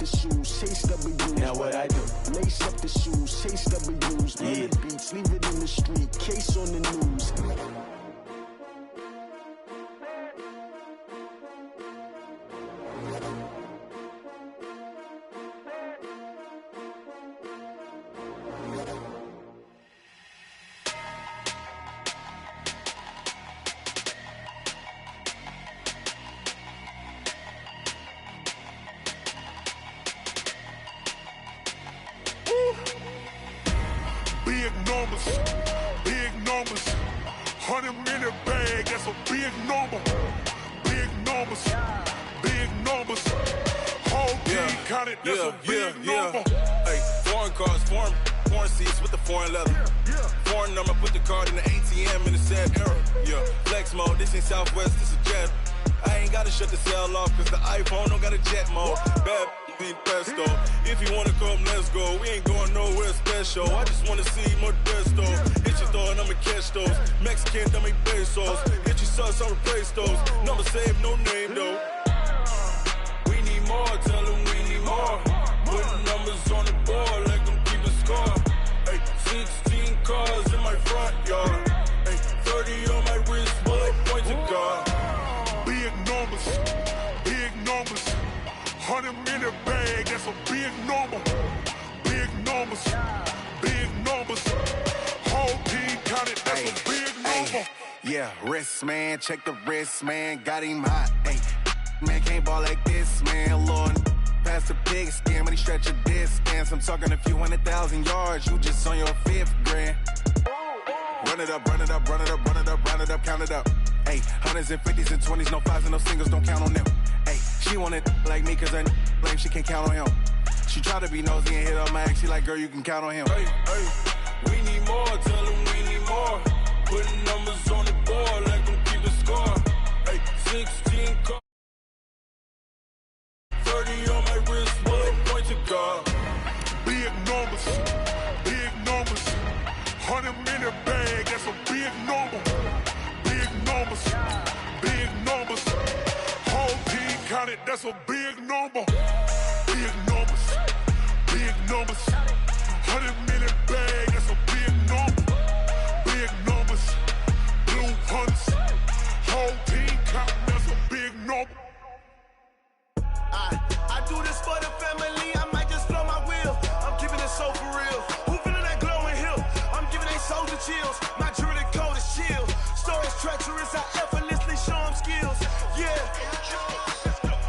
the shoes, chase W's. Now what I do? Lace up the shoes, chase W's. Yeah. The beats, leave it in the street, case on the news. Big numbers, 100-minute bag, that's a big number. Big numbers, whole team counted, that's a big number. Hey, foreign cars, foreign seats with the foreign leather. Foreign number, put the card in the ATM in the sad era. Yeah, flex mode, this ain't Southwest, this a jet. I ain't gotta shut the cell off, cause the iPhone don't got a jet mode. Bad ain't pesto. If you wanna come, let's go. We ain't going nowhere special. I just wanna see Modesto. Hit your thought, I'ma catch those. Mexican, dummy pesos. Hit your sus, I'll replace those. Number saved, no name though. We need more, tell them we need more. Putting numbers on the board like I'm keeping score. Hey, 16 cars in my front yard. Hey, 30 on my wrist, while I point to God. Big numbers, 100-minute bag, that's a big number. Big numbers, whole team counted, that's a big number. Yeah, wrist, man, check the wrist, man, got him hot. Hey, man, can't ball like this, man, Lord. Pass the pig skin, but he stretch a distance. I'm talking a few 100,000 yards, you just on your 5th grand. Run it up, count it up. Hey, hundreds and 50s and 20s, no 5s and no singles, don't count on them. Hey, she want it like me, cause her blame, she can't count on him. She try to be nosy and hit up my ex, she like, girl, you can count on him. Hey, we need more, tell them we need more. Putting numbers on the board like I'm keeping score. Hey, 16 cars. 30 on my wrist, while I point to God. Big numbers, 100-minute bag, that's a big number. Big numbers, whole team counted, that's a big number. Big numbers, 100-minute bag, that's a big number. Big numbers, blue hunts, whole team counted, that's a big number. I do this for the family, I might just blow my wheel. I'm keeping it so for real. Who feeling that glowing hill? I'm giving they soldier chills. My jewelry code is chill. Stories treacherous, I effortlessly show them skills. Yeah.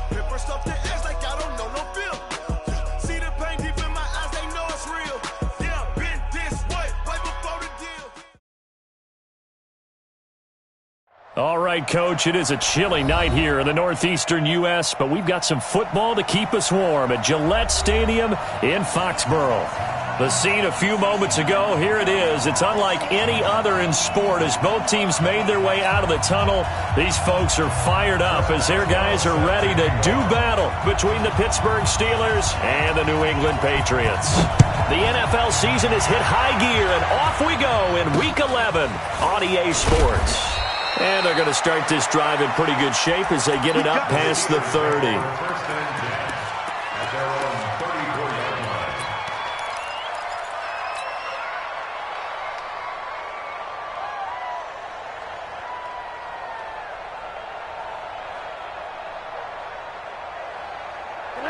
Pepper stuff the edge like I don't know no feel. See the pain deep in my eyes, they know it's real. Yeah, been this way, right before the deal. All right, Coach, it is a chilly night here in the northeastern U.S., but we've got some football to keep us warm at Gillette Stadium in Foxborough. The scene a few moments ago, here it is. It's unlike any other in sport as both teams made their way out of the tunnel. These folks are fired up as their guys are ready to do battle between the Pittsburgh Steelers and the New England Patriots. The NFL season has hit high gear, and off we go in Week 11 on EA Sports. And they're going to start this drive in pretty good shape as they get it up past the 30.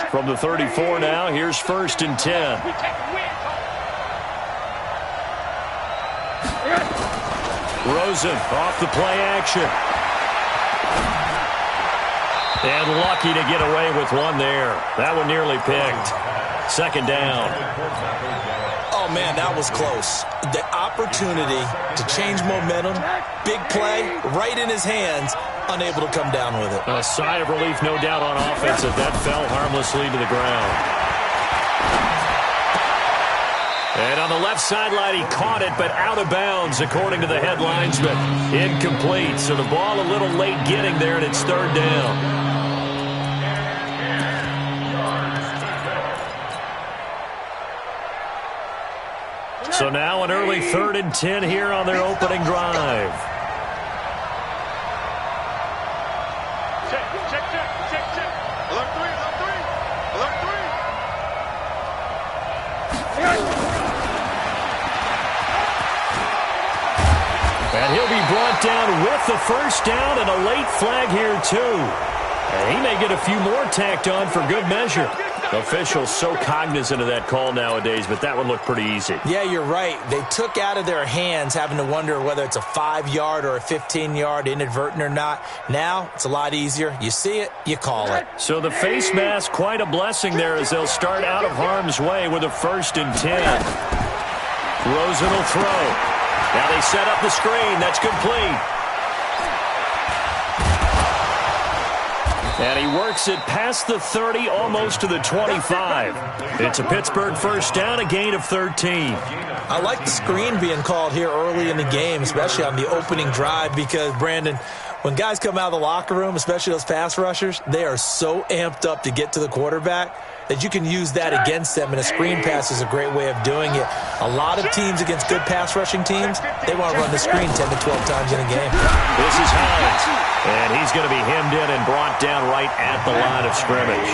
From the 34 now, here's 1st and 10. Rosen off the play action. And lucky to get away with one there. That one nearly picked. 2nd down. Oh, man, that was close. The opportunity to change momentum, big play, right in his hands, unable to come down with it. A sigh of relief, no doubt, on offense as that fell harmlessly to the ground. And on the left sideline, he caught it, but out of bounds, according to the head linesman. Incomplete, so the ball a little late getting there, and it's 3rd down. So now an early 3rd and 10 here on their opening drive. Check. Alert three. And he'll be brought down with the first down and a late flag here, too. And he may get a few more tacked on for good measure. Officials so cognizant of that call nowadays, but that one looked pretty easy. Yeah, you're right. They took out of their hands having to wonder whether it's a 5-yard or a 15-yard inadvertent or not. Now, it's a lot easier. You see it, you call it. So the face mask, quite a blessing there as they'll start out of harm's way with a 1st and 10. Rosen will throw. Now they set up the screen. That's complete. And he works it past the 30, almost to the 25. It's a Pittsburgh first down, a gain of 13. I like the screen being called here early in the game, especially on the opening drive, because, Brandon, when guys come out of the locker room, especially those pass rushers, they are so amped up to get to the quarterback that you can use that against them, and a screen pass is a great way of doing it. A lot of teams against good pass rushing teams, they want to run the screen 10 to 12 times in a game. This is Hines, and he's going to be hemmed in and brought down right at the line of scrimmage.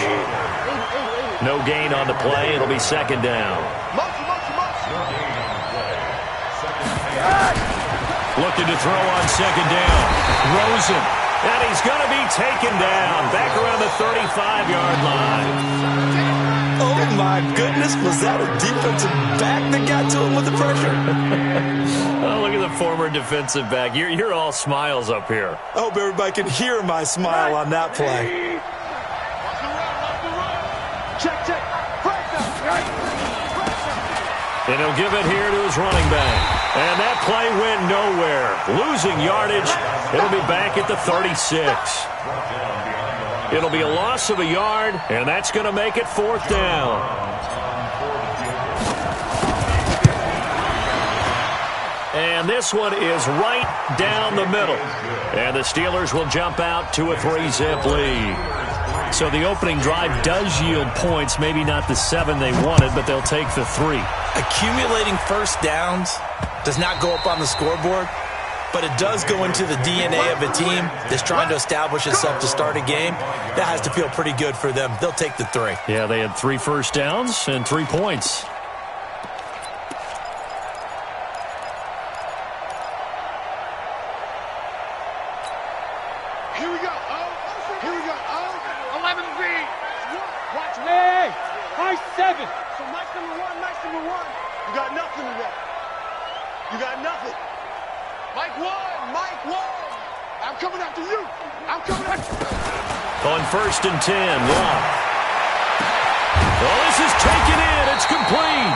No gain on the play. It'll be 2nd down. Looking to throw on 2nd down. Rosen. And he's going to be taken down back around the 35-yard line. Oh, my goodness. Was that a defensive back that got to him with the pressure? Oh, look at the former defensive back. You're all smiles up here. I hope everybody can hear my smile on that play. Check. And he'll give it here to his running back. And that play went nowhere. Losing yardage. It'll be back at the 36. It'll be a loss of a yard, and that's going to make it 4th down. And this one is right down the middle. And the Steelers will jump out to a 3-zip lead. So the opening drive does yield points, maybe not the 7 they wanted, but they'll take the 3. Accumulating first downs does not go up on the scoreboard, but it does go into the DNA of a team that's trying to establish itself to start a game. That has to feel pretty good for them. They'll take the 3. Yeah, they had 3 first downs and 3 points. Here we go. 11B. Watch me. Hey, high 7. So Mike number one. You got nothing today. You got nothing. Mike one. I'm coming after you. On 1st and 10, Locke. Well, this is taken in. It's complete.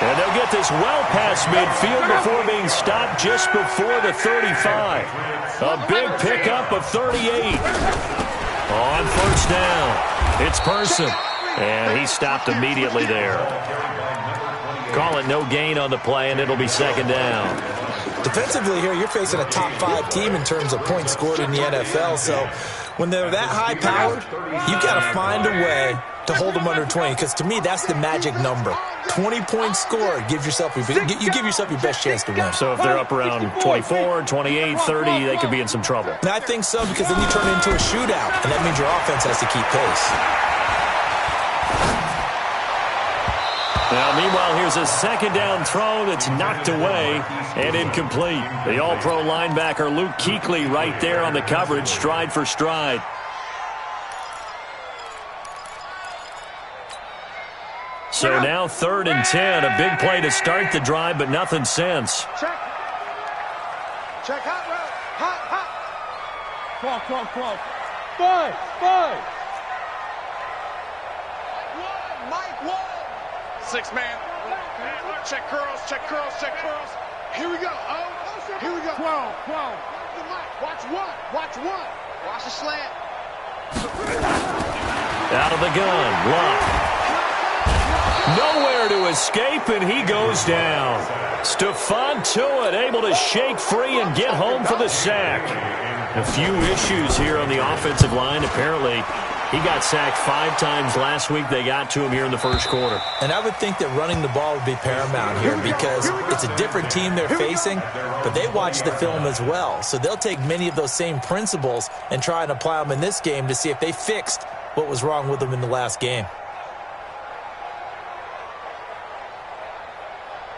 And they'll get this well past midfield before being stopped just before the 35. A big pickup of 38. On 1st down, it's Person. And he stopped immediately there. Call it no gain on the play, and it'll be 2nd down. Defensively here, you're facing a top 5 team in terms of points scored in the NFL. So when they're that high-powered, you've got to find a way to hold them under 20, because to me, that's the magic number. 20 points scored, you give yourself your best chance to win. So if they're up around 24, 28, 30, they could be in some trouble. And I think so, because then you turn it into a shootout, and that means your offense has to keep pace. Now, meanwhile, here's a 2nd down throw that's knocked away and incomplete. The all-pro linebacker Luke Kuechly right there on the coverage, stride for stride. So now 3rd and 10, a big play to start the drive, but nothing since. Check, hot route. Hot. 12. 5. Mike one. 6 man. Check curls. Here we go. Here we go. 12. Watch one. Watch the slant. Out of the gun, Locke. Nowhere to escape, and he goes down. Stephon Tuitt able to shake free and get home for the sack. A few issues here on the offensive line. Apparently, he got sacked 5 times last week. They got to him here in the first quarter. And I would think that running the ball would be paramount here, because it's a different team they're facing, but they watch the film as well. So they'll take many of those same principles and try and apply them in this game to see if they fixed what was wrong with them in the last game.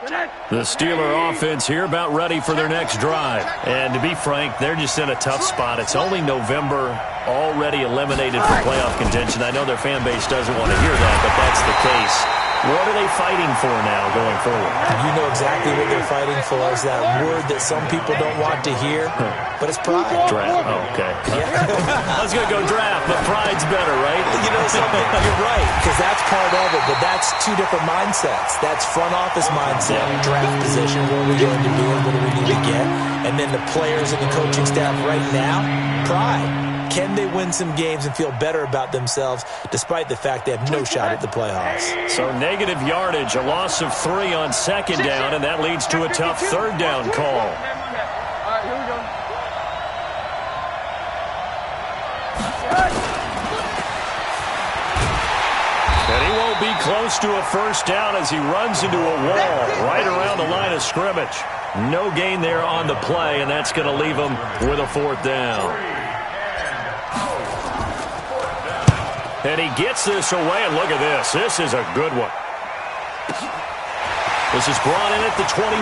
The Steeler offense here about ready for their next drive. And to be frank, they're just in a tough spot. It's only November, already eliminated from playoff contention. I know their fan base doesn't want to hear that, but that's the case. What are they fighting for now going forward? You know exactly what they're fighting for. Is that word that some people don't want to hear, but it's pride. Draft. Oh, okay. I was going to go draft, but pride's better, right? You know something? You're right, because that's part of it, but that's two different mindsets. That's front office mindset, draft position, what are we going to do and what do we need to get? And then the players and the coaching staff right now, pride. Can they win some games and feel better about themselves despite the fact they have no shot at the playoffs? So negative yardage, a loss of 3 on second down, and that leads to a tough third down call. And he won't be close to a first down as he runs into a wall right around the line of scrimmage. No gain there on the play, and that's going to leave him with a fourth down. And he gets this away, and look at this. This is a good one. This is brought in at the 21.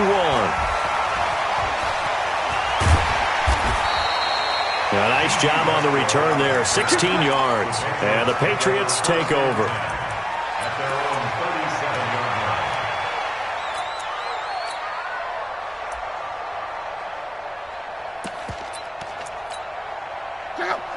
A nice job on the return there, 16 yards. And the Patriots take over.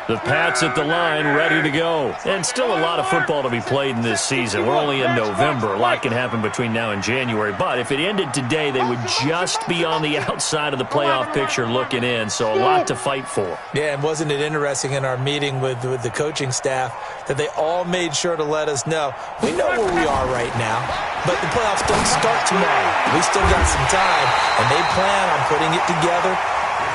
The Pats at the line, ready to go. And still a lot of football to be played in this season. We're only in November. A lot can happen between now and January. But if it ended today, they would just be on the outside of the playoff picture looking in. So a lot to fight for. Yeah, and wasn't it interesting in our meeting with the coaching staff that they all made sure to let us know, we know where we are right now, but the playoffs don't start tomorrow. We still got some time, and they plan on putting it together,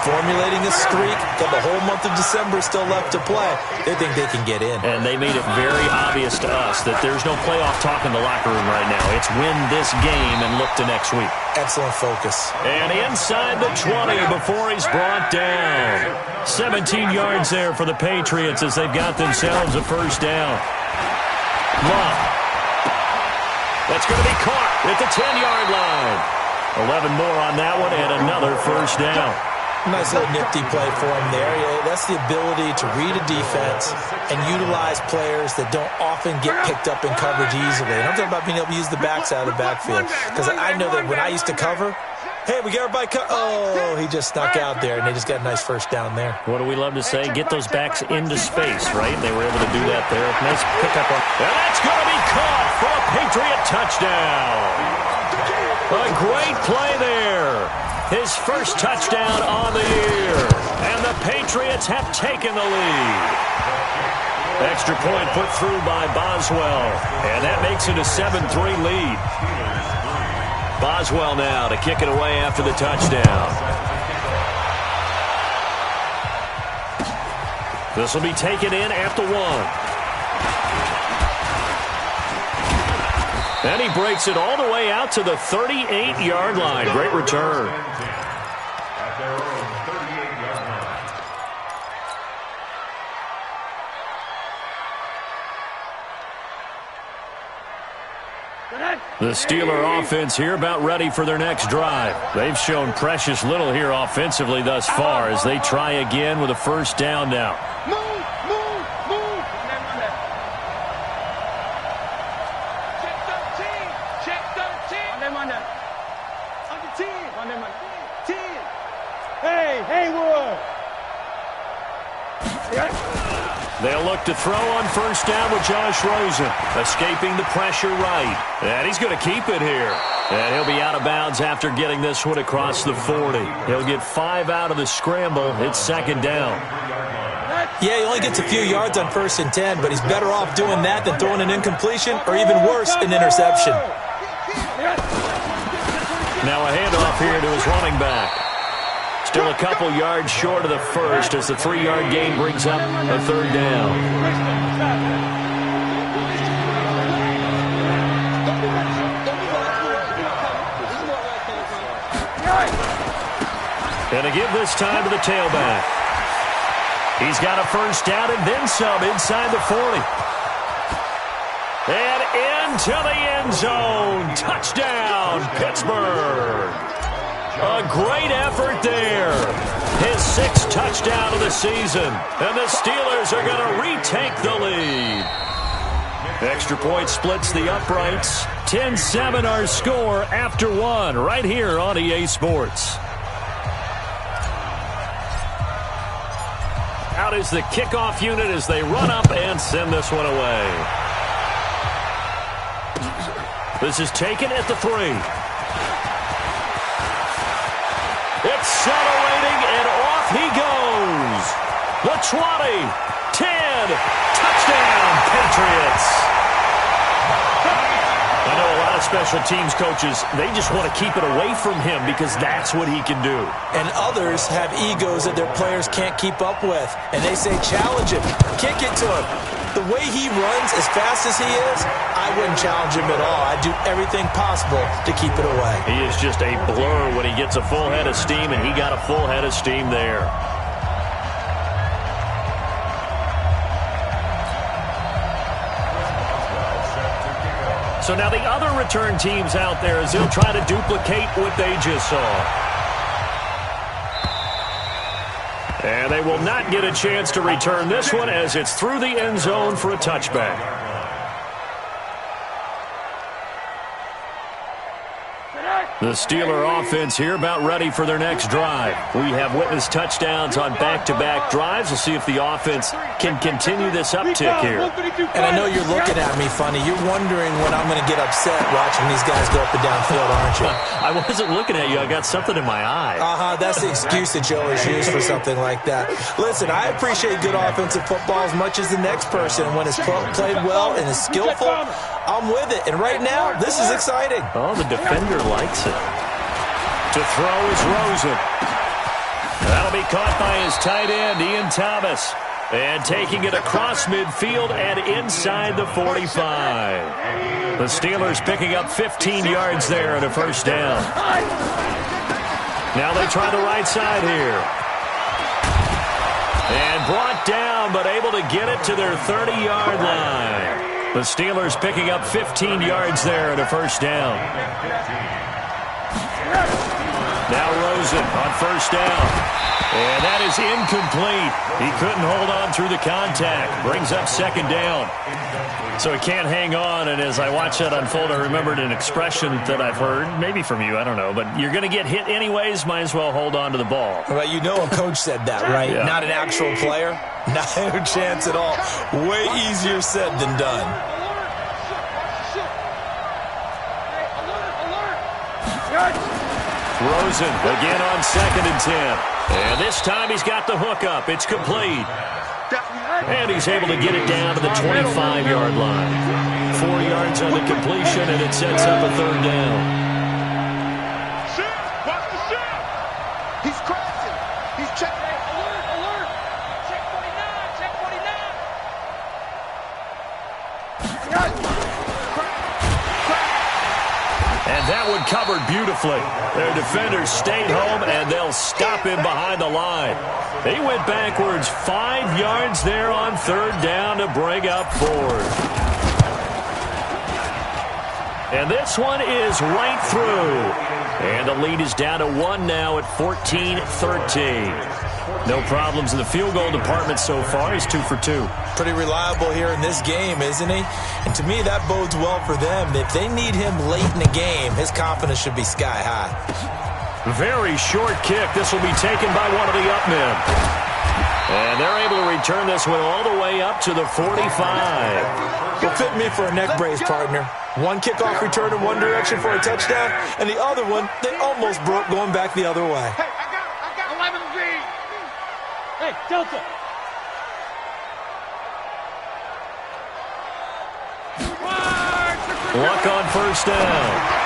formulating a streak, got the whole month of December still left to play. They think they can get in. And they made it very obvious to us that there's no playoff talk in the locker room right now. It's win this game and look to next week. Excellent focus. And inside the 20 before he's brought down. 17 yards there for the Patriots as they've got themselves a first down. Love. That's going to be caught at the 10-yard line. 11 more on that one and another first down. Nice little nifty play for him there. That's the ability to read a defense and utilize players that don't often get picked up in coverage easily. And I'm talking about being able to use the backside of the backfield. Because I know that when I used to cover, hey, we got everybody oh, he just snuck out there, and they just got a nice first down there. What do we love to say? Get those backs into space, right? They were able to do that there. Nice pickup on. And that's going to be caught for a Patriot touchdown. A great play there. His first touchdown on the year. And the Patriots have taken the lead. Extra point put through by Boswell. And that makes it a 7-3 lead. Boswell now to kick it away after the touchdown. This will be taken in at the 1. And he breaks it all the way out to the 38-yard line. Great return. The Steeler offense here about ready for their next drive. They've shown precious little here offensively thus far as they try again with a first down now. They'll look to throw on first down with Josh Rosen. Escaping the pressure right. And he's going to keep it here. And he'll be out of bounds after getting this one across the 40. He'll get 5 out of the scramble. It's second down. Yeah, he only gets a few yards on 1st and 10, but he's better off doing that than throwing an incompletion or even worse, an interception. Now a handoff here to his running back. Still a couple yards short of the first as the 3-yard gain brings up a third down. And to give this time to the tailback. He's got a first down and then some inside the 40. And into the end zone. Touchdown, Pittsburgh. A great effort there. His 6th touchdown of the season. And the Steelers are going to retake the lead. Extra point splits the uprights. 10-7 our score after 1 right here on EA Sports. Out is the kickoff unit as they run up and send this one away. This is taken at the 3. Accelerating, and off he goes. The 20, 10, touchdown, Patriots. I know a lot of special teams coaches, they just want to keep it away from him because that's what he can do. And others have egos that their players can't keep up with. And they say, challenge him, kick it to him. The way he runs as fast as he is, I wouldn't challenge him at all. I'd do everything possible to keep it away. He is just a blur when he gets a full head of steam, and he got a full head of steam there. So now the other return teams out there as they'll try to duplicate what they just saw. And they will not get a chance to return this one as it's through the end zone for a touchback. The Steeler offense here about ready for their next drive. We have witnessed touchdowns on back-to-back drives. We'll see if the offense can continue this uptick here. And I know you're looking at me funny. You're wondering when I'm going to get upset watching these guys go up and down field, aren't you? I wasn't looking at you. I got something in my eye. That's the excuse that you always use for something like that. Listen, I appreciate good offensive football as much as the next person. When it's played well and is skillful, I'm with it. And right now, this is exciting. Oh, the defender likes it. To throw is Rosen. That'll be caught by his tight end, Ian Thomas. And taking it across midfield and inside the 45. The Steelers picking up 15 yards there and a first down. Now they try the right side here. And brought down, but able to get it to their 30-yard line. The Steelers picking up 15 yards there and a first down. Now Rosen on first down. And that is incomplete. He couldn't hold on through the contact. Brings up second down. So he can't hang on, and as I watch that unfold, I remembered an expression that I've heard, maybe from you, I don't know, but you're going to get hit anyways, might as well hold on to the ball. Well, you know a coach said that, right? Yeah. Not an actual player. Not a chance at all. Way easier said than done. Rosen again on 2nd and 10. And this time he's got the hook up. It's complete. And he's able to get it down to the 25-yard line. 4 yards on the completion, and it sets up a third down. Watch the shot. He's crashing. He's checking. Alert, alert. Check 49, check 49. And that one covered beautifully. Their defenders stayed home, and they'll stop him behind the line. They went backwards 5 yards there on third down to bring up fourth. And this one is right through. And the lead is down to 1 now at 14-13. No problems in the field goal department so far. He's 2 for 2. Pretty reliable here in this game, isn't he? And to me, that bodes well for them. If they need him late in the game, his confidence should be sky high. Very short kick. This will be taken by one of the up men. And they're able to return this one all the way up to the 45. Will fit me for a neck brace, partner. One kickoff return in one direction for a touchdown, and the other one, they almost broke going back the other way. Hey, I got 11 G. Hey, Delta. Luck on first down.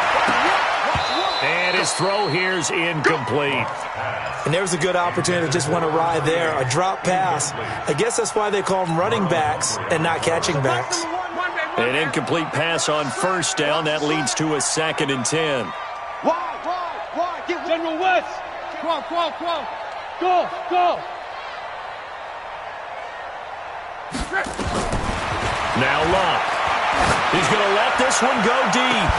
And his throw here's incomplete. And there's a good opportunity to just want to ride there. A drop pass. I guess that's why they call them running backs and not catching backs. An incomplete pass on first down. That leads to a 2nd and 10. Why? Get General West. Come on. Go. Now Luck. He's going to let this one go deep.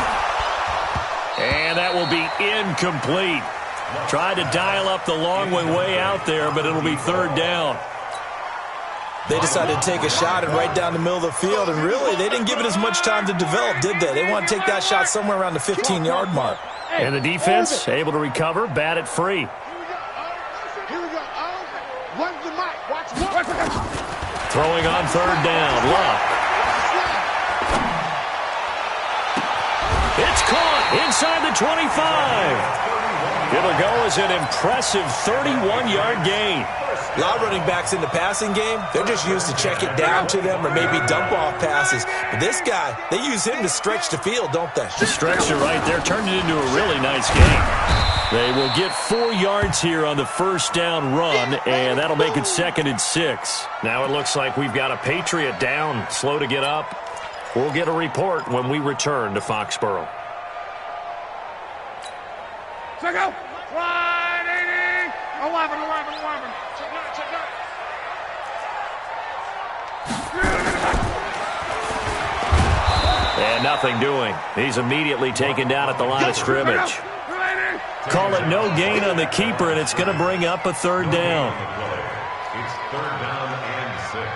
And that will be incomplete. Tried to dial up the long way out there, but it'll be third down. They decided to take a shot and right down the middle of the field, and really, they didn't give it as much time to develop, did they? They want to take that shot somewhere around the 15-yard mark. And the defense able to recover, bat it free. Throwing on third down, Luck. It's caught inside the 25. It'll go as an impressive 31-yard gain. A lot of running backs in the passing game, they're just used to check it down to them or maybe dump off passes. But this guy, they use him to stretch the field, don't they? The stretcher right there turned it into a really nice game. They will get 4 yards here on the first down run, and that'll make it 2nd and 6. Now it looks like we've got a Patriot down, slow to get up. We'll get a report when we return to Foxborough. Check out. 180. 11. Check out. And nothing doing. He's immediately taken down at the line of scrimmage. Call it no gain on the keeper, and it's going to bring up a third down. It's third down and 6.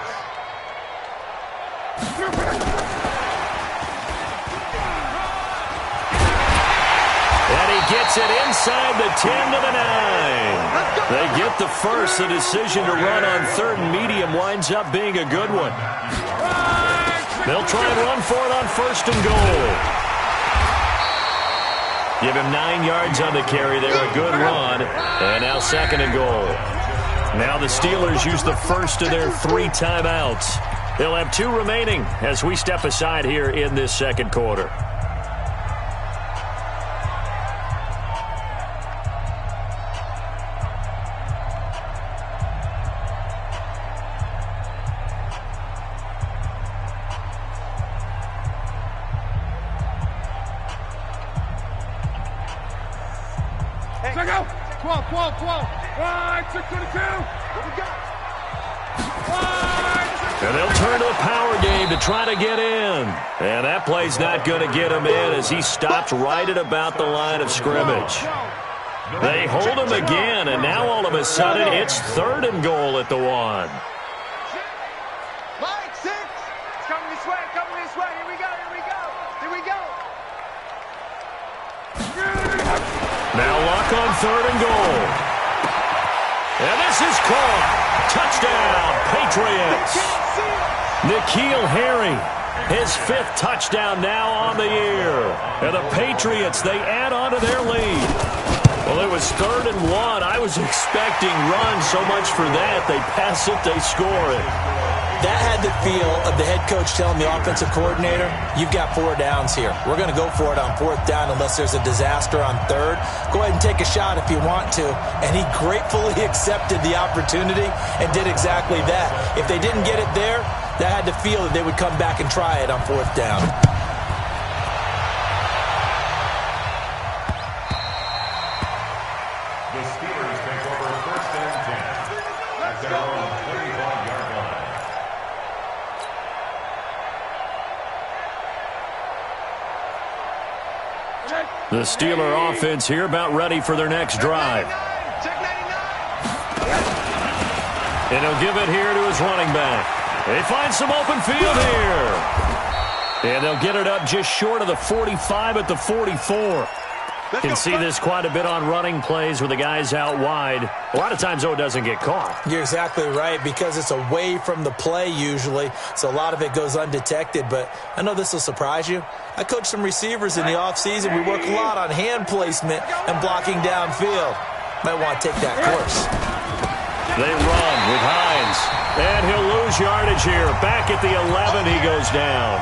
And he gets it inside the 10 to the 9. They get the first. The decision to run on third and medium winds up being a good one. They'll try and run for it on first and goal. Give him 9 yards on the carry there. A good run. And now 2nd and goal. Now the Steelers use the first of their 3 timeouts. They'll have 2 remaining as we step aside here in this second quarter. Check out. 12. 622. And they'll turn to a power game to try to get in. And that play's not going to get him in as he stopped right at about the line of scrimmage. They hold him again, and now all of a sudden it's 3rd and goal at the 1. Line 6. It's coming this way. Here we go. Now Luck on 3rd and goal. And this is caught. Touchdown, Patriots. N'Keal Harry, his 5th touchdown now on the year. And the Patriots, they add on to their lead. Well, it was 3rd and 1. I was expecting run so much for that. They pass it, they score it. That had the feel of the head coach telling the offensive coordinator, you've got 4 downs here. We're going to go for it on 4th down unless there's a disaster on 3rd. Go ahead and take a shot if you want to. And he gratefully accepted the opportunity and did exactly that. If they didn't get it there, that had the feel that they would come back and try it on 4th down. The Steelers take over 1st and 10 at their own 35-yard line. The Steeler offense here about ready for their next drive. And he'll give it here to his running back. They find some open field here. And they'll get it up just short of the 45 at the 44. You can see this quite a bit on running plays where the guy's out wide. A lot of times, though, it doesn't get caught. You're exactly right, because it's away from the play usually, so a lot of it goes undetected. But I know this will surprise you. I coach some receivers in the offseason. We work a lot on hand placement and blocking downfield. Might want to take that course. They run with Hines. And he'll lose yardage here. Back at the 11, he goes down.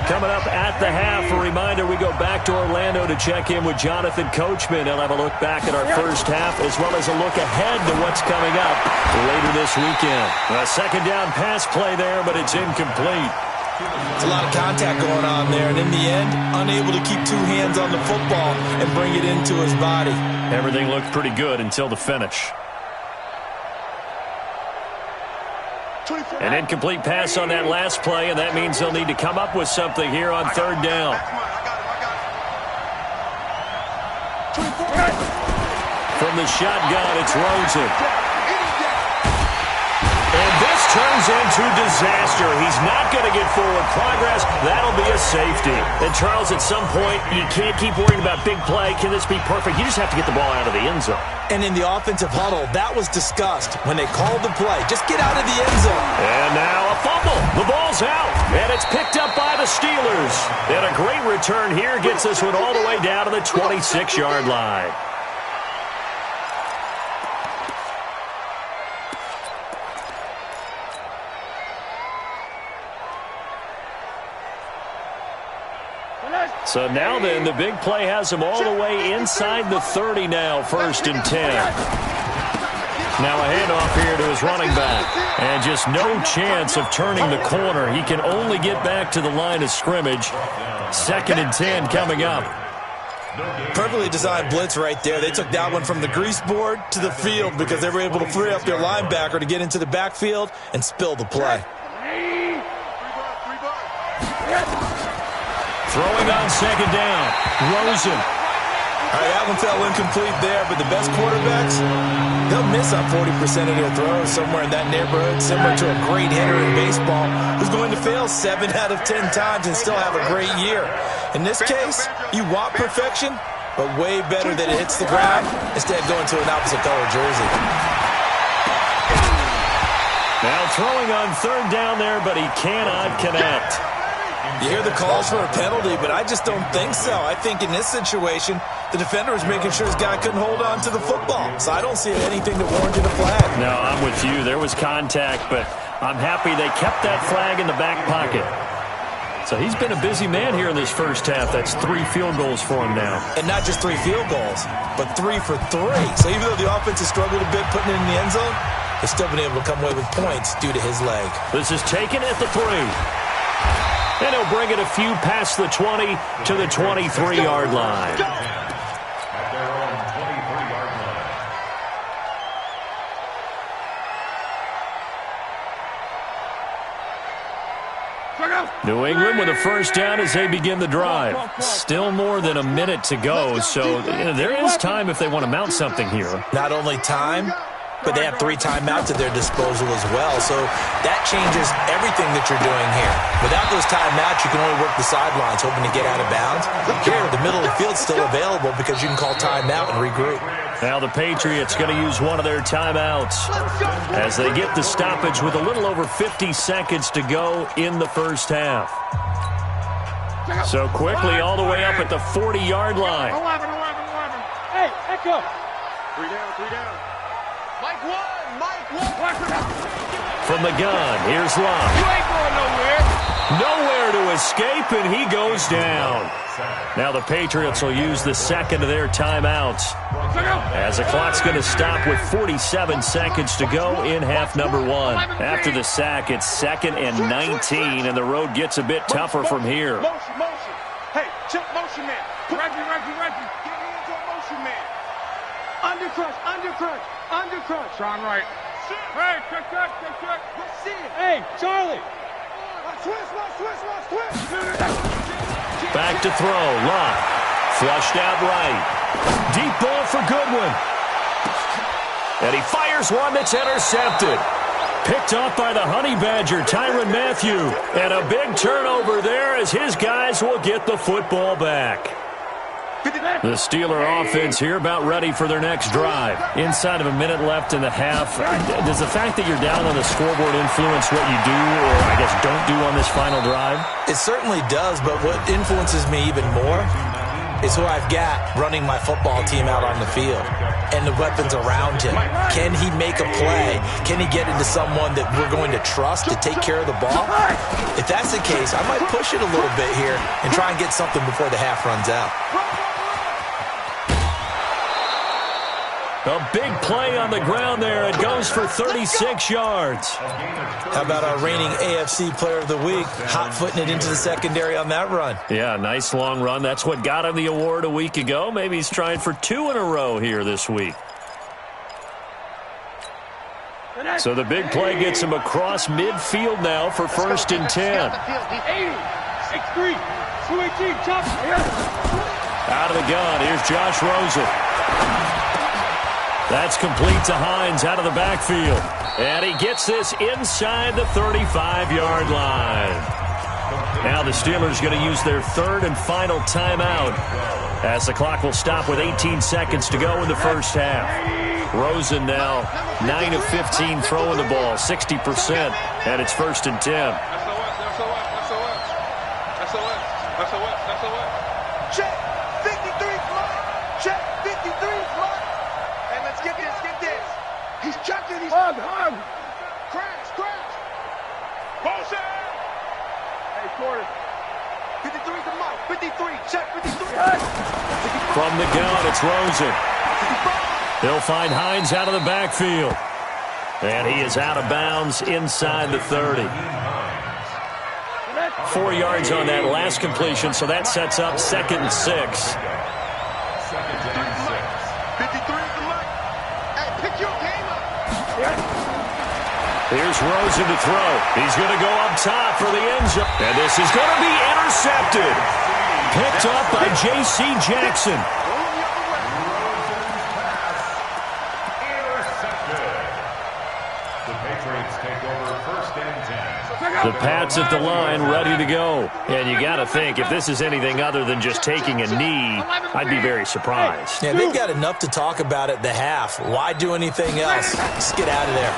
Coming up at the half, a reminder, we go back to Orlando to check in with Jonathan Coachman. He'll have a look back at our first half as well as a look ahead to what's coming up later this weekend. A 2nd down pass play there, but it's incomplete. It's a lot of contact going on there, and in the end, unable to keep 2 hands on the football and bring it into his body. Everything looked pretty good until the finish. An incomplete pass on that last play, and that means they'll need to come up with something here on third down. From the shotgun, it's Rosen. And this turns into disaster. He's not going to get forward progress. That'll be a safety. And, Charles, at some point, you can't keep worrying about big play. Can this be perfect? You just have to get the ball out of the end zone. And in the offensive huddle, that was discussed when they called the play. Just get out of the end zone. And now a fumble. The ball's out. And it's picked up by the Steelers. And a great return here gets this one all the way down to the 26-yard line. So now then, the big play has him all the way inside the 30 now, 1st and 10. Now a handoff here to his running back. And just no chance of turning the corner. He can only get back to the line of scrimmage. 2nd and 10 coming up. Perfectly designed blitz right there. They took that one from the grease board to the field because they were able to free up their linebacker to get into the backfield and spill the play. Throwing on 2nd down, Rosen. All right, that one fell incomplete there, but the best quarterbacks, they'll miss on 40% of their throws somewhere in that neighborhood, similar to a great hitter in baseball who's going to fail 7 out of 10 times and still have a great year. In this case, you want perfection, but way better that it hits the ground instead of going to an opposite color jersey. Now throwing on 3rd down there, but he cannot connect. You hear the calls for a penalty, but I just don't think so. I think in this situation, the defender was making sure his guy couldn't hold on to the football. So I don't see anything that warranted a flag. No, I'm with you. There was contact, but I'm happy they kept that flag in the back pocket. So he's been a busy man here in this first half. That's 3 field goals for him now. And not just 3 field goals, but 3 for 3. So even though the offense has struggled a bit putting it in the end zone, they've still been able to come away with points due to his leg. This is taken at the 3. And he'll bring it a few past the 20 to the 23-yard line. At their own 23-yard line. New England with a 1st down as they begin the drive. Still more than a minute to go, so there is time if they want to mount something here. Not only time, but they have 3 timeouts at their disposal as well. So that changes everything that you're doing here. Without those timeouts, you can only work the sidelines, hoping to get out of bounds. Here, the middle of the field's still available because you can call timeout and regroup. Now the Patriots going to use one of their timeouts as they get the stoppage with a little over 50 seconds to go in the first half. So quickly all the way up at the 40-yard line. 11. Hey, Echo. 3 down. Mike 1. From the gun, here's Love. You ain't going nowhere. Nowhere to escape, and he goes down. Now the Patriots will use the 2nd of their timeouts as the clock's going to stop with 47 seconds to go in half number 1. After the sack, it's 2nd and 19, and the road gets a bit tougher from here. Motion. Hey, check motion man. Reggie. Get into a motion man. Undercrush. Sean Wright. Hey, check. Let's see it. Hey, Charlie. Twist. Back to throw. Love. Flushed out right. Deep ball for Goodwin. And he fires one that's intercepted. Picked off by the Honey Badger, Tyrann Mathieu. And a big turnover there as his guys will get the football back. The Steeler offense here about ready for their next drive. Inside of a minute left in the half. Does the fact that you're down on the scoreboard influence what you do or, I guess, don't do on this final drive? It certainly does, but what influences me even more is who I've got running my football team out on the field and the weapons around him. Can he make a play? Can he get into someone that we're going to trust to take care of the ball? If that's the case, I might push it a little bit here and try and get something before the half runs out. A big play on the ground there. It goes for 36 yards. How about our reigning AFC Player of the Week, hot-footing it into the secondary on that run? Yeah, nice long run. That's what got him the award a week ago. Maybe he's trying for 2 in a row here this week. So the big play gets him across midfield now for 1st and 10. 80, 6-3, 218, chop. Out of the gun, here's Josh Rosen. That's complete to Hines out of the backfield. And he gets this inside the 35-yard line. Now the Steelers going to use their 3rd and final timeout as the clock will stop with 18 seconds to go in the first half. Rosen now 9 of 15 throwing the ball, 60%, and it's 1st and 10. Check 53 block. Check 53 block. And let's get this. He's checking. He's hug. Crash. Motion. Hey, quarter. 53 the mark. 53. Check 53. From the gun, it's Rosen. They'll find Hines out of the backfield. And he is out of bounds inside the 30. 4 yards on that last completion, so that sets up 2nd and 6. 53 the mark. Hey, pick your game up. Here's Rosen to throw. He's going to go up top for the end zone. And this is going to be intercepted. Picked up by J.C. Jackson. The Pats at the line, ready to go. And you got to think, if this is anything other than just taking a knee, I'd be very surprised. Yeah, they've got enough to talk about at the half. Why do anything else? Just get out of there.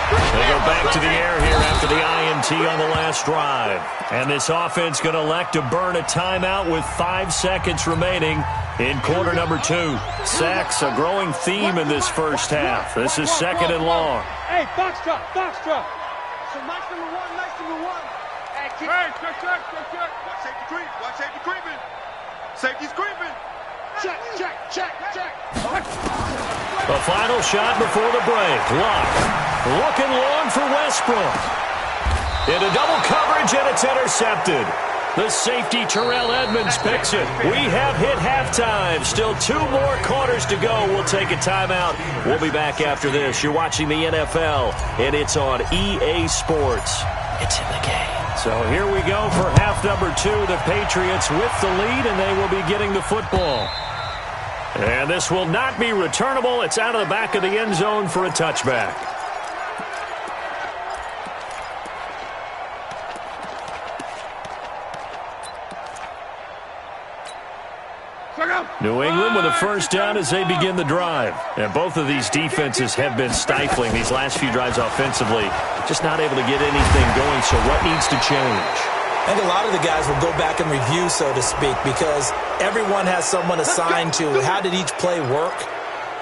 They go back to the air here after the INT on the last drive. And this offense going to elect to burn a timeout with 5 seconds remaining in quarter number 2. Sacks, a growing theme in this first half. This is 2nd and long. Hey, box drop. So nice number one. Hey, check. Watch safety creep. Watch safety creeping. Safety's creeping. Check. The final shot before the break. Luck. Looking long for Westbrook. Into double coverage, and it's intercepted. The safety, Terrell Edmonds, picks it. We have hit halftime. Still 2 more quarters to go. We'll take a timeout. We'll be back after this. You're watching the NFL, and it's on EA Sports. It's in the game. So here we go for half number 2. The Patriots with the lead, and they will be getting the football. And this will not be returnable. It's out of the back of the end zone for a touchback. New England with a first down as they begin the drive. And both of these defenses have been stifling these last few drives offensively. Just not able to get anything going, so what needs to change? I think a lot of the guys will go back and review, so to speak, because everyone has someone assigned to how did each play work.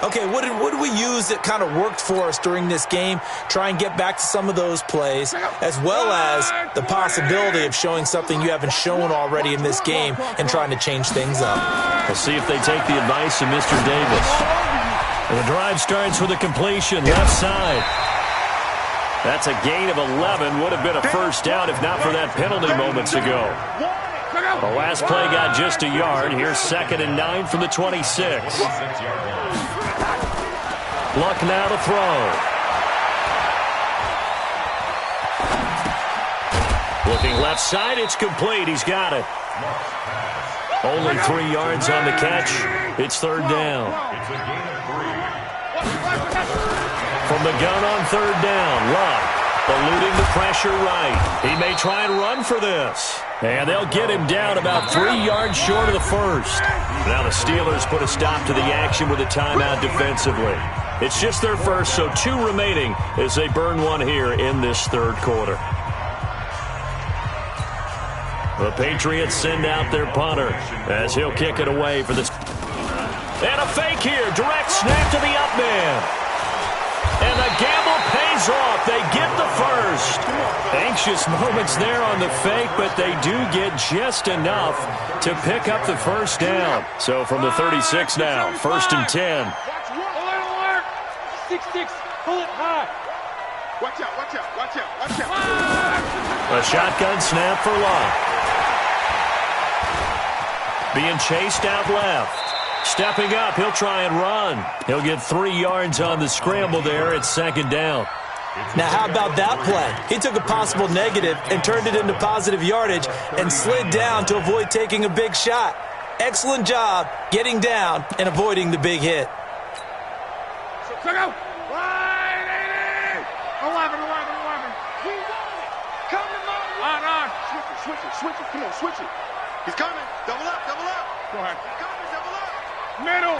Okay, what did we use that kind of worked for us during this game? Try and get back to some of those plays, as well as the possibility of showing something you haven't shown already in this game and trying to change things up. We'll see if they take the advice of Mr. Davis. And the drive starts with a completion, left side. That's a gain of 11. Would have been a first down if not for that penalty moments ago. The last play got just a yard. Here's 2nd and 9 from the 26. Luck now to throw. Looking left side, it's complete. He's got it. Only 3 yards on the catch. It's 3rd down. From the gun on 3rd down, Luck eluding the pressure right. He may try and run for this. And they'll get him down about 3 yards short of the first. Now the Steelers put a stop to the action with a timeout defensively. It's just their first, so 2 remaining as they burn one here in this 3rd quarter. The Patriots send out their punter as he'll kick it away for this. And a fake here. Direct snap to the up man. And the gamble pays off. They get the first. Anxious moments there on the fake, but they do get just enough to pick up the first down. So from the 36 now, 1st and 10. 6-6, pull it high. Watch out. A shotgun snap for Luck. Being chased out left. Stepping up, he'll try and run. He'll get 3 yards on the scramble there at 2nd down. Now, how about that play? He took a possible negative and turned it into positive yardage and slid down to avoid taking a big shot. Excellent job getting down and avoiding the big hit. So go. 11. We won it. Coming on. Switch it. Come on, switch it. He's coming. Double up. Go ahead. He's coming. Double up. Middle.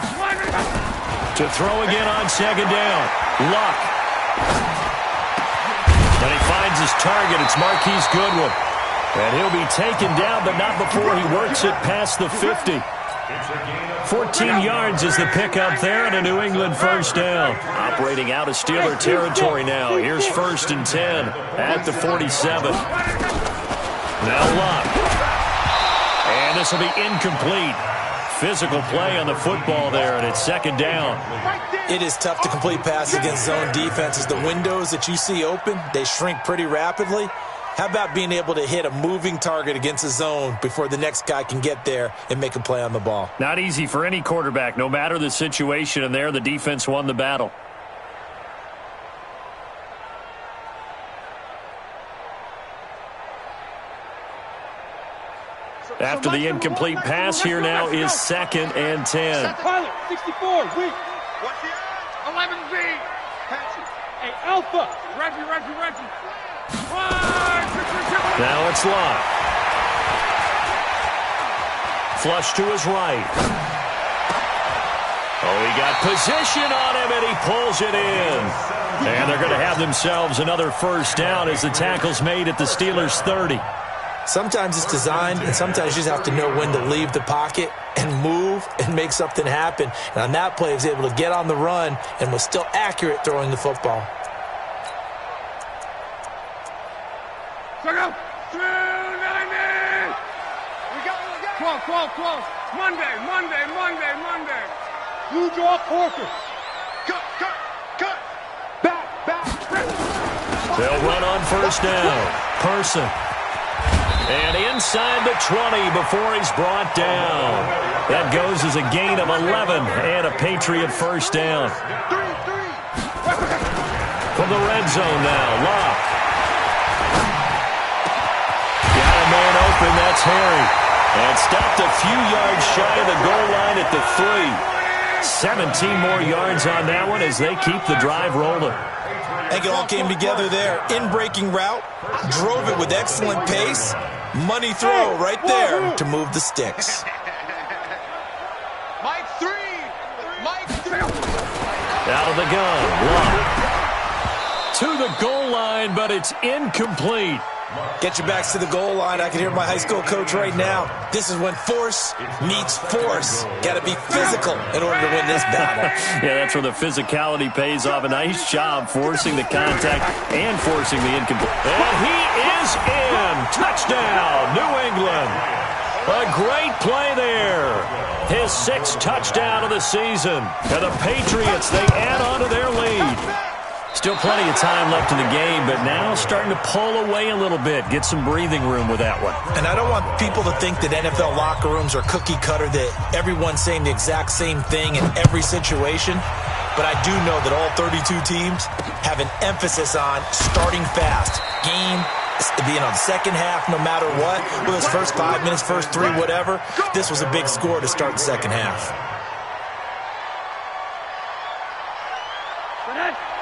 To throw again on 2nd down. Luck. And he finds his target. It's Marquise Goodwin. And he'll be taken down, but not before he works it past the 50. 14 yards is the pickup there, and a New England 1st down. Operating out of Steeler territory now. Here's 1st and 10 at the 47. Now Luck. And this will be incomplete. Physical play on the football there, and it's 2nd down. It is tough to complete passes against zone defenses. The windows that you see open, they shrink pretty rapidly. How about being able to hit a moving target against a zone before the next guy can get there and make a play on the ball? Not easy for any quarterback, no matter the situation, and there the defense won the battle. After the incomplete pass, here now is 2nd and 10. Pilot, 64, weak. 11Z. Hey, Alpha. Reggie. Now it's Luck. Flush to his right. Oh, he got position on him, and he pulls it in. And they're going to have themselves another 1st down as the tackle's made at the Steelers' 30. Sometimes it's designed, and sometimes you just have to know when to leave the pocket and move and make something happen. And on that play, he was able to get on the run and was still accurate throwing the football. Check out. 290. We got it. Close. Monday. Blue jaw Porker. Cut. Back. They'll run on 1st down. Person. And inside the 20 before he's brought down. That goes as a gain of 11 and a Patriot 1st down. From the red zone now, Luck. Got a man open, that's Harry. And stopped a few yards shy of the goal line at the 3. 17 more yards on that one as they keep the drive rolling. I think it all came together there. In-breaking route, drove it with excellent pace. Money throw right there to move the sticks. Mike 3. Out of the gun, Luck. To the goal line, but it's incomplete. Get your backs to the goal line. I can hear my high school coach right now. This is when force meets force. Got to be physical in order to win this battle. Yeah, that's where the physicality pays off. A nice job forcing the contact and forcing the incomplete. And he is in. Touchdown, New England. A great play there. His 6th touchdown of the season. And the Patriots, they add on to their lead. Still plenty of time left in the game, but now starting to pull away a little bit. Get some breathing room with that one. And I don't want people to think that NFL locker rooms are cookie cutter, that everyone's saying the exact same thing in every situation. But I do know that all 32 teams have an emphasis on starting fast. Game, the second half, no matter what. Whether it's first 5 minutes, first 3, whatever. This was a big score to start the second half.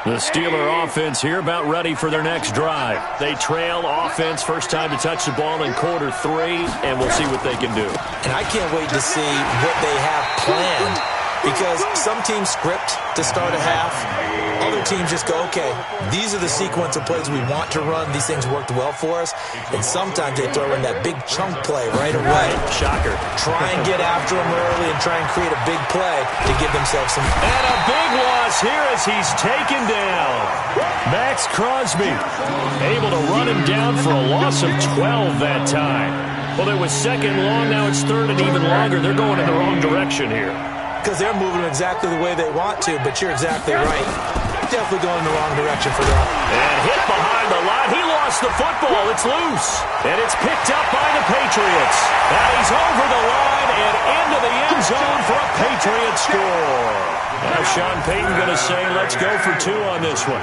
The Steeler offense here about ready for their next drive. They trail offense, first time to touch the ball in quarter 3, and we'll see what they can do. And I can't wait to see what they have planned, because some teams script to start a half. Other teams just go, okay, these are the sequence of plays we want to run. These things worked well for us. And sometimes they throw in that big chunk play right away. Shocker. Try and get after them early and try and create a big play to give themselves some. And a big loss here as he's taken down. Max Crosby able to run him down for a loss of 12 that time. Well, it was 2nd long. Now it's 3rd and even longer. They're going in the wrong direction here. Because they're moving exactly the way they want to, but you're exactly right. Definitely going in the wrong direction for them. And hit behind the line. He lost the football. It's loose. And it's picked up by the Patriots. And he's over the line and into the end zone for a Patriot score. Now Sean Payton going to say, let's go for 2 on this one.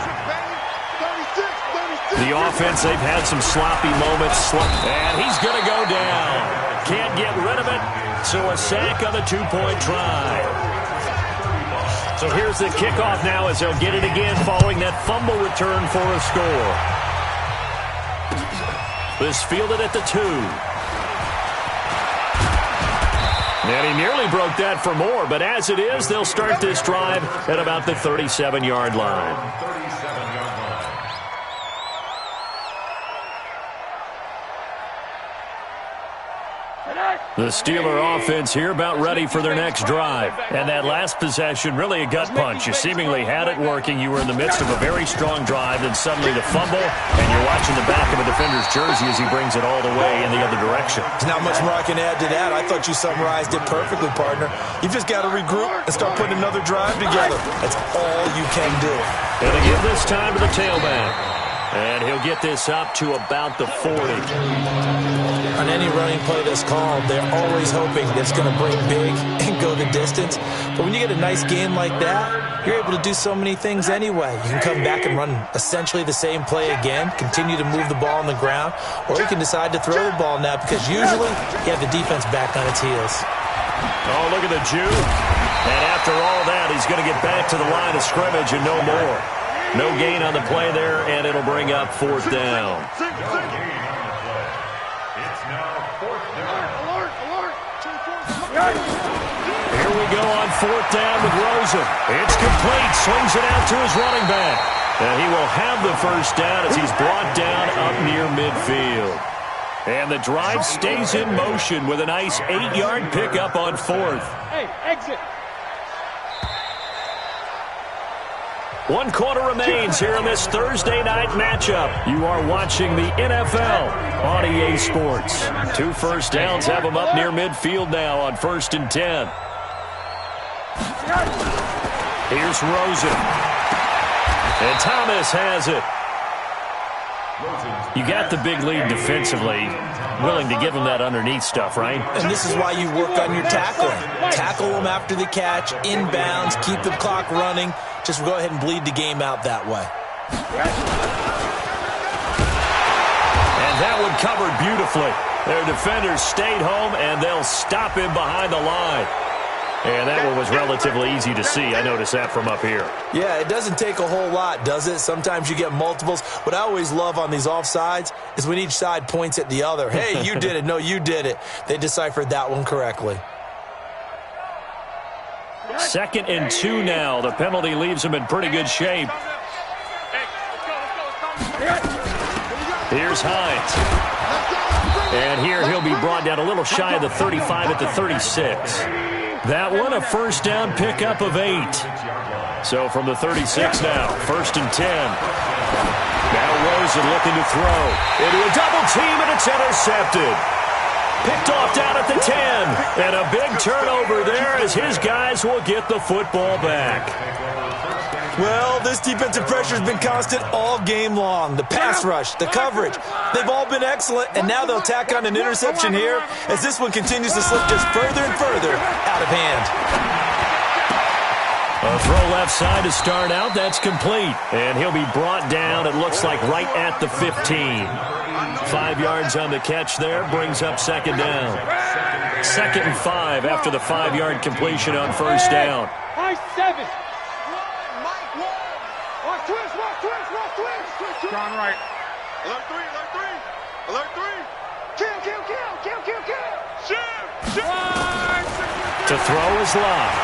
The offense, they've had some sloppy moments, and he's going to go down. Can't get rid of it, so a sack on the 2-point try. So here's the kickoff now as they'll get it again following that fumble return for a score. This fielded at the 2. And he nearly broke that for more, but as it is, they'll start this drive at about the 37-yard line. The Steeler offense here about ready for their next drive. And that last possession, really a gut punch. You seemingly had it working. You were in the midst of a very strong drive, then suddenly the fumble, and you're watching the back of a defender's jersey as he brings it all the way in the other direction. There's not much more I can add to that. I thought you summarized it perfectly, partner. You've just got to regroup and start putting another drive together. That's all you can do. And they give this time to the tailback. And he'll get this up to about the 40. On any running play that's called, they're always hoping that it's going to bring big and go the distance. But when you get a nice game like that, you're able to do so many things anyway. You can come back and run essentially the same play again, continue to move the ball on the ground, or you can decide to throw the ball now because usually you have the defense back on its heels. Oh, look at the Jew. And after all that, he's going to get back to the line of scrimmage and no more. No gain on the play there, and it'll bring up 4th down. It's now 4th down. Here we go on 4th down with Rosen. It's complete. Swings it out to his running back. And he will have the first down as he's brought down up near midfield. And the drive stays in motion with a nice 8-yard pickup on 4th. Hey, exit. 1 quarter remains here in this Thursday night matchup. You are watching the NFL on EA Sports. 2 first downs have them up near midfield now on 1st and 10. Here's Rosen. And Thomas has it. You got the big lead defensively. Willing to give him that underneath stuff, right? And this is why you work on your tackling. Tackle them after the catch, inbounds, keep the clock running. Just go ahead and bleed the game out that way. And that one covered beautifully. Their defenders stayed home, and they'll stop him behind the line. And that one was relatively easy to see. I noticed that from up here. Yeah, it doesn't take a whole lot, does it? Sometimes you get multiples. What I always love on these offsides is when each side points at the other. Hey, you did it. No, you did it. They deciphered that one correctly. 2nd and 2 now. The penalty leaves them in pretty good shape. Here's Hines. And here he'll be brought down a little shy of the 35 at the 36. That one, a first down pickup of 8. So from the 36 now, 1st and 10. Now Rosen looking to throw. Into a double team, and it's intercepted. Picked off down at the 10. And a big turnover there as his guys will get the football back. Well, this defensive pressure has been constant all game long. The pass rush, the coverage, they've all been excellent, and now they'll tack on an interception here as this one continues to slip just further and further out of hand. A throw left side to start out. That's complete. And he'll be brought down, it looks like, right at the 15. 5 yards on the catch there. Brings up 2nd down. 2nd and 5 after the 5-yard completion on 1st down. High 7. Strong right. Alert 3, alert 3. Alert 3. Kill. Shoot. To throw is Love.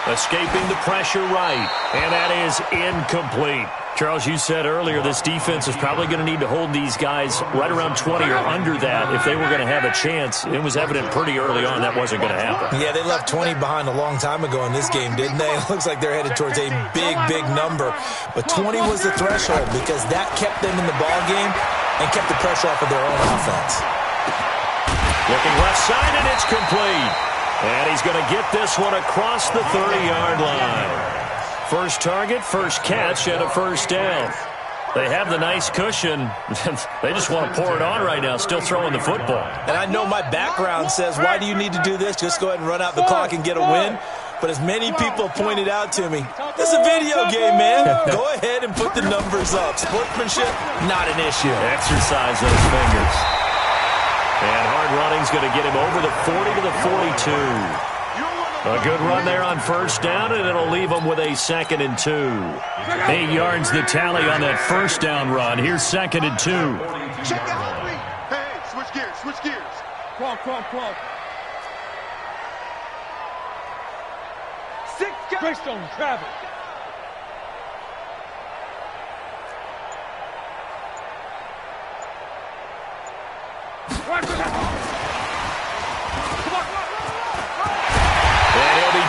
Escaping the pressure right. And that is incomplete. Charles, you said earlier this defense is probably going to need to hold these guys right around 20 or under that if they were going to have a chance. It was evident pretty early on that wasn't going to happen. Yeah, they left 20 behind a long time ago in this game, didn't they? It looks like they're headed towards a big, big number. But 20 was the threshold because that kept them in the ball game and kept the pressure off of their own offense. Looking left side, and it's complete. And he's going to get this one across the 30-yard line. First target, first catch, and a first down. They have the nice cushion. They just want to pour it on right now, still throwing the football. And I know my background says, why do you need to do this? Just go ahead and run out the clock and get a win. But as many people pointed out to me, this is a video game, man. Go ahead and put the numbers up. Sportsmanship, not an issue. Exercise those fingers. And hard running's going to get him over the 40 to the 42. A good run there on first down, and it'll leave them with a 2nd and 2. 8 yards the tally on that first down run. Here's 2nd and 2. Check out. Hey, switch gears, switch gears. Come on. 6 guys. Greystone, travel.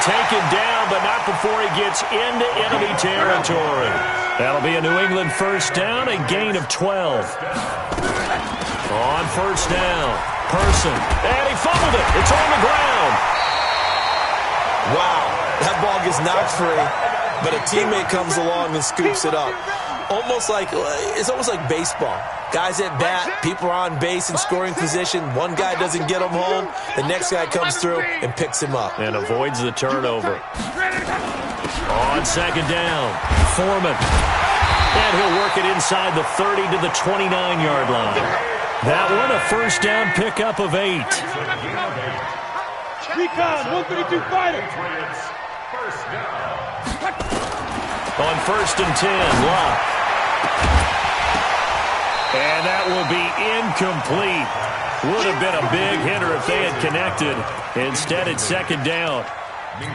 Taken down, but not before he gets into enemy territory. That'll be a New England first down, a gain of 12. On first down, Person, and he fumbled it. It's on the ground. Wow, that ball gets knocked free, but a teammate comes along and scoops it up. It's almost like baseball. Guys at bat, people are on base in scoring position. One guy doesn't get him home. The next guy comes through and picks him up. And avoids the turnover. On second down, Foreman. And he'll work it inside the 30 to the 29-yard line. That one, a first down pickup of 8. Recon, 132 fighter. On first and 10, Locke. And that will be incomplete. Would have been a big hitter if they had connected. Instead, it's second down.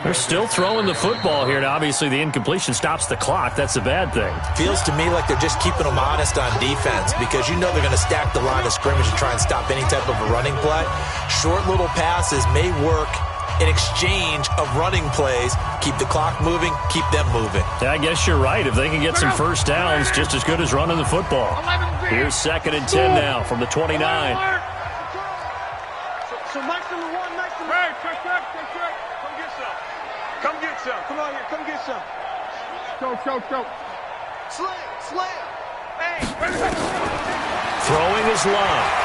They're still throwing the football here. Now, obviously, the incompletion stops the clock. That's a bad thing. Feels to me like they're just keeping them honest on defense because you know they're going to stack the line of scrimmage and try and stop any type of a running play. Short little passes may work in exchange of running plays. Keep the clock moving, keep them moving. Yeah, I guess you're right. If they can get some first downs, just as good as running the football. Here's second and 10 now from the 29. So Mike's number 1, Mike's number 1. Hey, check. Come get some. Come get some. Come on here, come get some. Go. Slam. Hey. Throwing is Love.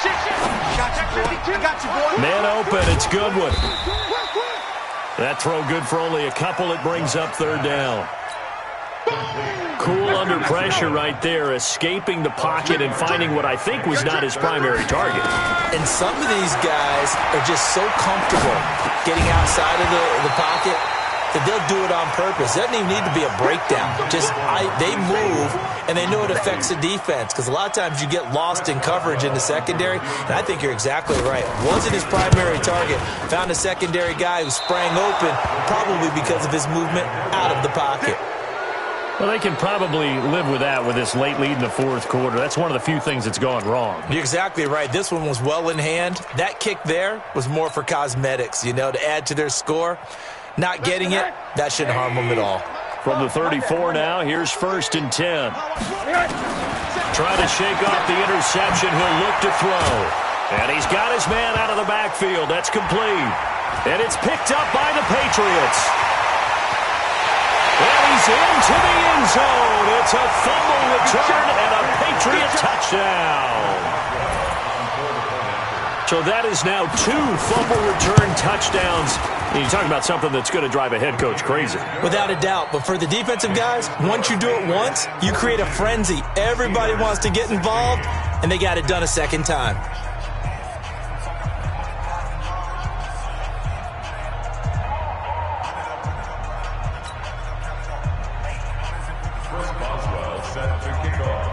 I got you, boy. Man open, it's Goodwin. That throw good for only a couple. It brings up third down. Cool under pressure right there, escaping the pocket and finding what I think was not his primary target. And some of these guys are just so comfortable getting outside of the pocket that they'll do it on purpose. It doesn't even need to be a breakdown. They move, and they know it affects the defense because a lot of times you get lost in coverage in the secondary, and I think you're exactly right. Wasn't his primary target. Found a secondary guy who sprang open, probably because of his movement out of the pocket. Well, they can probably live with that with this late lead in the fourth quarter. That's one of the few things that's gone wrong. You're exactly right. This one was well in hand. That kick there was more for cosmetics, to add to their score. Not getting it, that shouldn't harm them at all. From the 34 now, here's first and 10. Trying to shake off the interception. He'll look to throw. And he's got his man out of the backfield. That's complete. And it's picked up by the Patriots. And he's into the end zone. It's a fumble return and a Patriot touchdown. So that is now 2 fumble return touchdowns. And you talk about something that's going to drive a head coach crazy. Without a doubt. But for the defensive guys, once you do it once, you create a frenzy. Everybody wants to get involved, and they got it done a second time.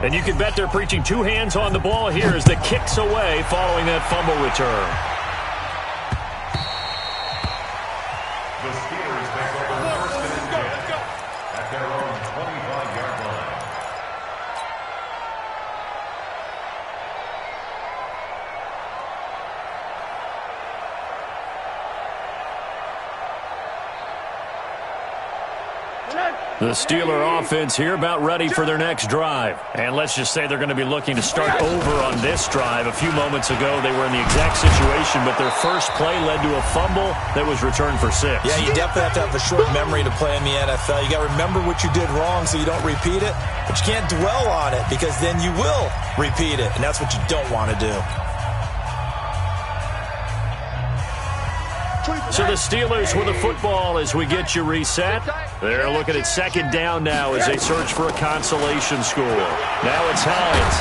And you can bet they're preaching 2 hands on the ball here as the kick's away following that fumble return. The Steelers take over first and 10 at their own 25-yard line. The Steeler offense here about ready for their next drive. And let's just say they're going to be looking to start over on this drive. A few moments ago, they were in the exact situation, but their first play led to a fumble that was returned for 6. Yeah, you definitely have to have a short memory to play in the NFL. You got to remember what you did wrong so you don't repeat it, but you can't dwell on it because then you will repeat it, and that's what you don't want to do. So the Steelers with the football as we get you reset. They're looking at second down now as they search for a consolation score. Now it's Hines.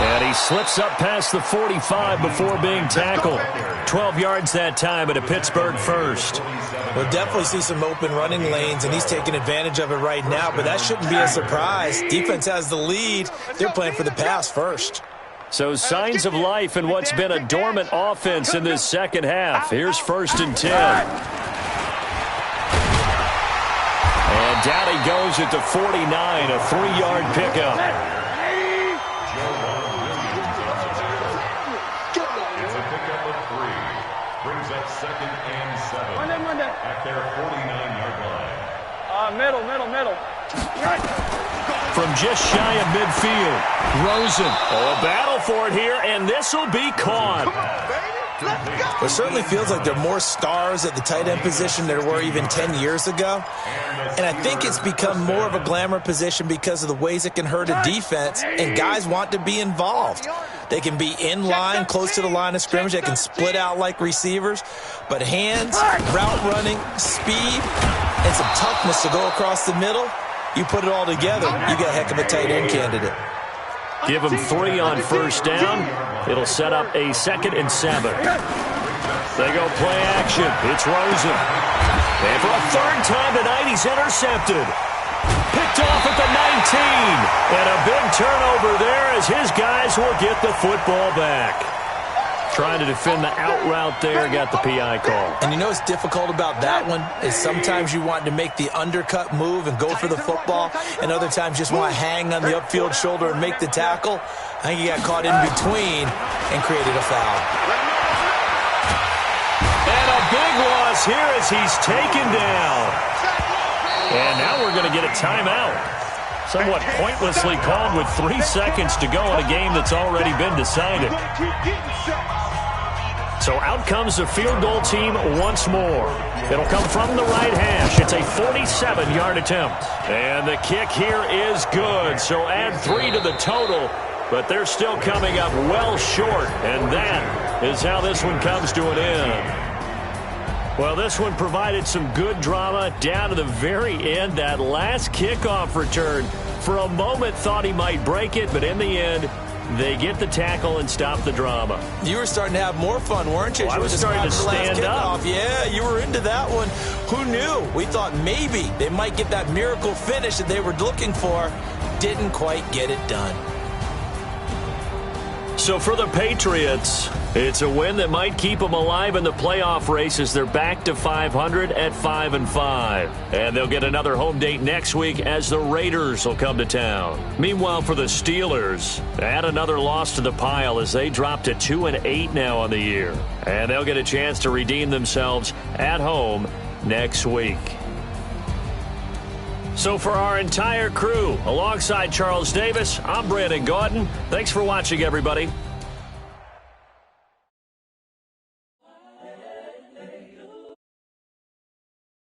And he slips up past the 45 before being tackled. 12 yards that time at a Pittsburgh first. We'll definitely see some open running lanes, and he's taking advantage of it right now, but that shouldn't be a surprise. Defense has the lead. They're playing for the pass first. So signs of life in what's been a dormant offense in this second half. Here's 1st and 10. And down he goes at the 49, a 3-yard pickup. It's a pickup of 3. Brings up 2nd and 7 at their 49-yard line. Middle. From just shy of midfield, Rosen. Oh, a battle for it here, and this will be caught. It certainly feels like there are more stars at the tight end position than there were even 10 years ago. And I think it's become more of a glamour position because of the ways it can hurt a defense, and guys want to be involved. They can be in line, close to the line of scrimmage. They can split out like receivers. But hands, route running, speed, and some toughness to go across the middle, you put it all together, you got a heck of a tight end candidate. Give him 3 on first down. It'll set up a 2nd and 7. They go play action. It's Rosen. And for a 3rd time tonight, he's intercepted. Picked off at the 19. And a big turnover there as his guys will get the football back. Trying to defend the out route there, got the PI call. And you know what's difficult about that one is sometimes you want to make the undercut move and go for the football, and other times just want to hang on the upfield shoulder and make the tackle. I think he got caught in between and created a foul. And a big loss here as he's taken down. And now we're going to get a timeout. Somewhat pointlessly called with 3 seconds to go in a game that's already been decided. So out comes the field goal team once more. It'll come from the right hash. It's a 47-yard attempt. And the kick here is good. So add 3 to the total. But they're still coming up well short. And that is how this one comes to an end. Well, this one provided some good drama down to the very end. That last kickoff return, for a moment thought he might break it, but in the end, they get the tackle and stop the drama. You were starting to have more fun, weren't you? Well, I was starting to stand up. Yeah, you were into that one. Who knew? We thought maybe they might get that miracle finish that they were looking for. Didn't quite get it done. So for the Patriots, it's a win that might keep them alive in the playoff race as they're back to 500 at 5-5. And they'll get another home date next week as the Raiders will come to town. Meanwhile, for the Steelers, add another loss to the pile as they drop to 2-8 now on the year. And they'll get a chance to redeem themselves at home next week. So for our entire crew, alongside Charles Davis, I'm Brandon Gaudin. Thanks for watching, everybody.